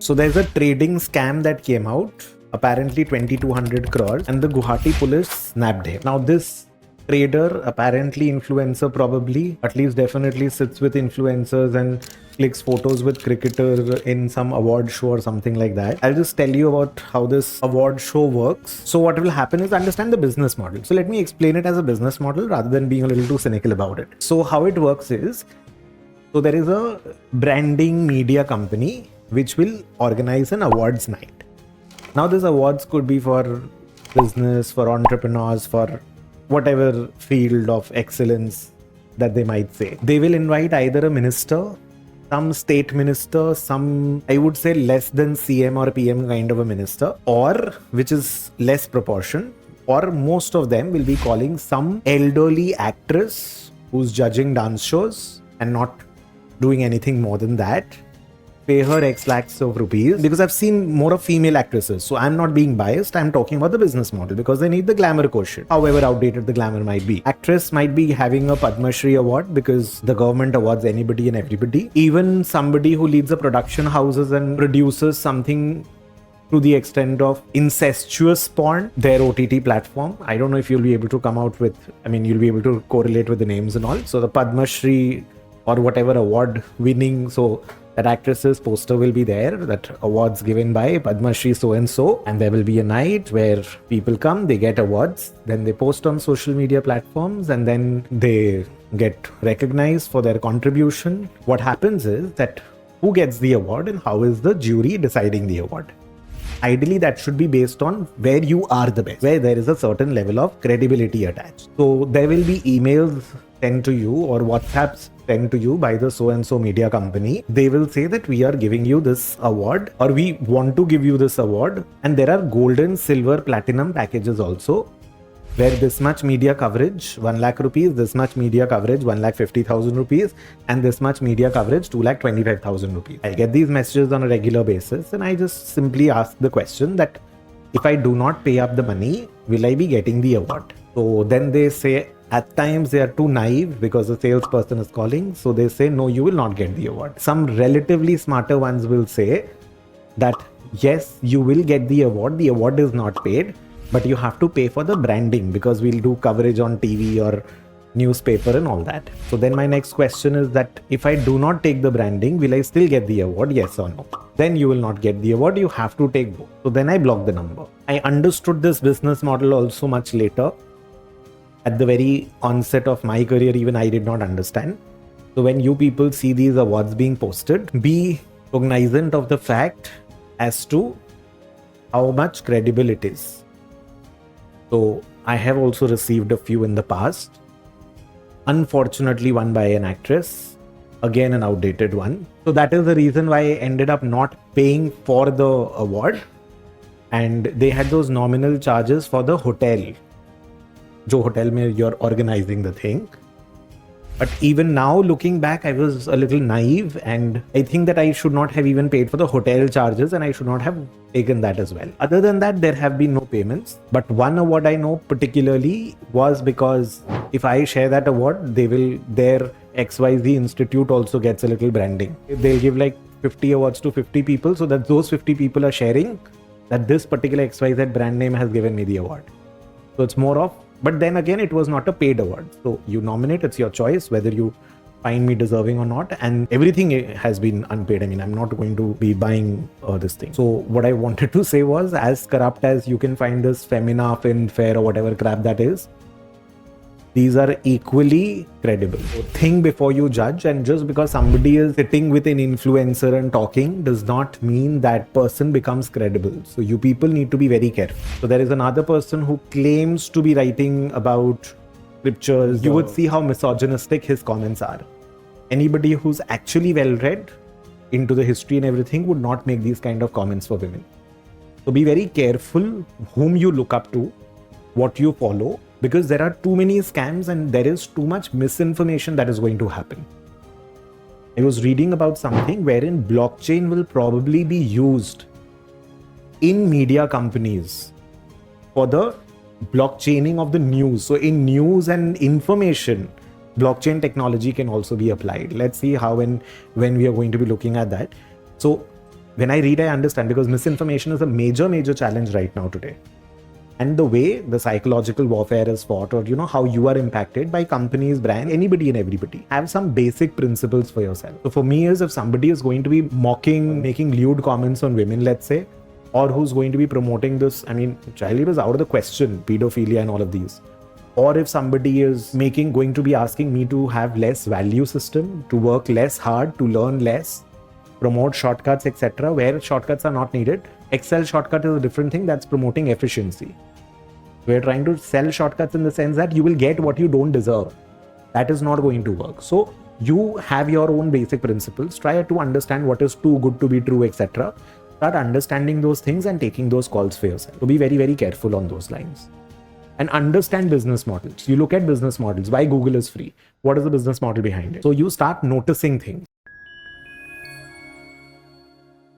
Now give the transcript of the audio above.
So there's a trading scam that came out, apparently 2200 crores, and the Guwahati police snapped him. Now this trader, apparently influencer, probably, at least definitely sits with influencers and clicks photos with cricketers in some award show or something like that. I'll just tell you about how this award show works. So what will happen is understand the business model. So let me explain it as a business model rather than being a little too cynical about it. So how it works is, so there is a branding media company which will organize an awards night. Now this awards could be for business, for entrepreneurs, for whatever field of excellence that they might say. They will invite either a minister, some state minister, some, I would say, less than CM or PM kind of a minister, or which is less proportion, or most of them will be calling some elderly actress who's judging dance shows and not doing anything more than that. Pay her X lakhs of rupees, because I've seen more of female actresses. So I'm not being biased. I'm talking about the business model because they need the glamour quotient. However outdated the glamour might be. Actress might be having a Padma Shri award because the government awards anybody and everybody. Even somebody who leads the production houses and produces something to the extent of incestuous porn, their OTT platform. I don't know if you'll be able to come out with, you'll be able to correlate with the names and all. So the Padma Shri or whatever award winning, so that actress's poster will be there, that awards given by Padma Shri so and so, and there will be a night where people come, they get awards, then they post on social media platforms, and then they get recognized for their contribution. What happens is that who gets the award and how is the jury deciding the award? Ideally, that should be based on where you are the best, where there is a certain level of credibility attached. So there will be emails sent to you or WhatsApps sent to you by the so-and-so media company. They will say that we are giving you this award, or we want to give you this award. And there are golden, silver, platinum packages also, where this much media coverage, 1 lakh rupees, this much media coverage, 1,50,000 rupees, and this much media coverage, 2,25,000 rupees. I get these messages on a regular basis, and I just simply ask the question that if I do not pay up the money, will I be getting the award? So then they say, at times they are too naive because the salesperson is calling. So they say, no, you will not get the award. Some relatively smarter ones will say that, yes, you will get the award. The award is not paid, but you have to pay for the branding because we'll do coverage on TV or newspaper and all that. So then my next question is that if I do not take the branding, will I still get the award? Yes or no? Then you will not get the award. You have to take both. So then I block the number. I understood this business model also much later. At the very onset of my career, even I did not understand. So when you people see these awards being posted, be cognizant of the fact as to how much credible it is. So I have also received a few in the past. Unfortunately, one by an actress, again an outdated one. So that is the reason why I ended up not paying for the award. And they had those nominal charges for the hotel. Jo hotel mein you're organizing the thing. But even now, looking back, I was a little naive, and I think that I should not have even paid for the hotel charges, and I should not have taken that as well. Other than that, there have been no payments. But one award I know particularly was because if I share that award, their XYZ institute also gets a little branding. They'll give like 50 awards to 50 people, so that those 50 people are sharing that this particular XYZ brand name has given me the award. So it's more of, but then again, it was not a paid award. So you nominate, it's your choice whether you find me deserving or not. And everything has been unpaid. I'm not going to be buying this thing. So what I wanted to say was, as corrupt as you can find this Femina, Fin, Fair or whatever crap that is, these are equally credible. So think before you judge, and just because somebody is sitting with an influencer and talking does not mean that person becomes credible. So you people need to be very careful. So there is another person who claims to be writing about scriptures. You would see how misogynistic his comments are. Anybody who's actually well read into the history and everything would not make these kind of comments for women. So be very careful whom you look up to, what you follow, because there are too many scams and there is too much misinformation that is going to happen. I was reading about something wherein blockchain will probably be used in media companies for the blockchaining of the news. So in news and information, blockchain technology can also be applied. Let's see how and when we are going to be looking at that. So when I read, I understand, because misinformation is a major challenge right now today. And the way the psychological warfare is fought, or how you are impacted by companies, brands, anybody and everybody, have some basic principles for yourself. So for me is, if somebody is going to be mocking, making lewd comments on women, let's say, or who's going to be promoting this, child labor is out of the question, pedophilia and all of these. Or if somebody is going to be asking me to have less value system, to work less hard, to learn less, promote shortcuts, etc., where shortcuts are not needed. Excel shortcut is a different thing, that's promoting efficiency. We're trying to sell shortcuts in the sense that you will get what you don't deserve. That is not going to work. So you have your own basic principles, try to understand what is too good to be true, etc. Start understanding those things and taking those calls for yourself. So be very careful on those lines. And understand business models. You look at business models. Why Google is free? What is the business model behind it? So you start noticing things.